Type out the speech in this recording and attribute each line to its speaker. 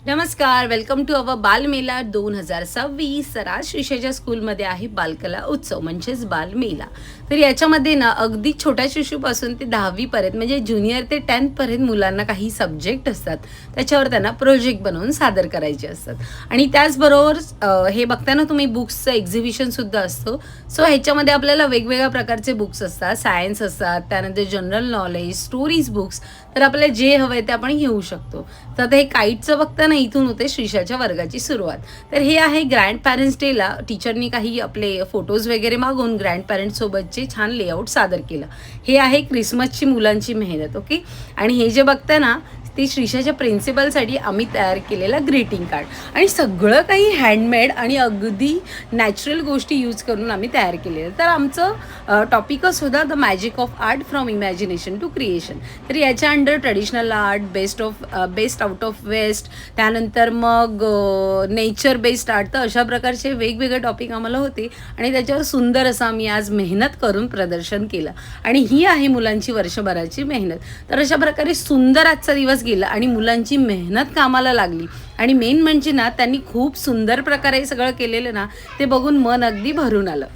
Speaker 1: नमस्कार, welcome to our बालमेला 2026. तर आज श्रीशेच्या स्कूलमध्ये आहे बालकला उत्सव म्हणजेच बालमेला. तर याच्यामध्ये ना अगदी छोट्या शिशूपासून ते 10वी पर्यंत म्हणजे ज्युनियर ते 10th पर्यंत मुलांना काही सब्जेक्ट असतात, त्याच्यावर त्यांना प्रोजेक्ट बनवून सादर करायचे असतात. आणि त्याचबरोबर हे बघताना तुम्ही बुक्सचं एक्झिबिशनसुद्धा असतो. सो ह्याच्यामध्ये आपल्याला वेगवेगळ्या प्रकारचे बुक्स असतात, सायन्स असतात, त्यानंतर जनरल नॉलेज, स्टोरीज बुक्स. तर आपल्याला जे हवं आहे ते आपण घेऊ शकतो. तर आता हे काईटचं बघताना इथून होते श्रीशाच्या वर्गाची सुरुवात. तर हे आहे ग्रँड पॅरेंट्स डेला टीचरनी काही आपले फोटोज वगैरे मागून ग्रँड पॅरेंट्ससोबतचे छान लेआउट सादर केलं. हे आहे क्रिसमसची मुलांची मेहनत. ओके. आणि हे जे बघता ना ते श्रीशाच्या प्रिन्सिपलसाठी आम्ही तयार केलेला ग्रीटिंग कार्ड. आणि सगळं काही हँडमेड आणि अगदी नॅचरल गोष्टी यूज करून आम्ही तयार केलेलं. तर आमचं टॉपिकच होता the magic of art from imagination to creation. तर याच्या under traditional art, best out of waste, त्यानंतर मग नेचर बेस्ड आर्ट. तर अशा प्रकारचे वेगवेगळे टॉपिक आम्हाला होते आणि त्याच्यावर सुंदर असं आम्ही आज मेहनत करून प्रदर्शन केलं. आणि ही आहे मुलांची वर्षभराची मेहनत. तर अशा प्रकारे सुंदर आजचा दिवस गेला आणि मुलांची मेहनत कामाला लागली. आणि मेन म्हणजे ना त्यांनी खूप सुंदर प्रकारे सगळं केलेलं ना ते बघून मन अगदी भरून आलं.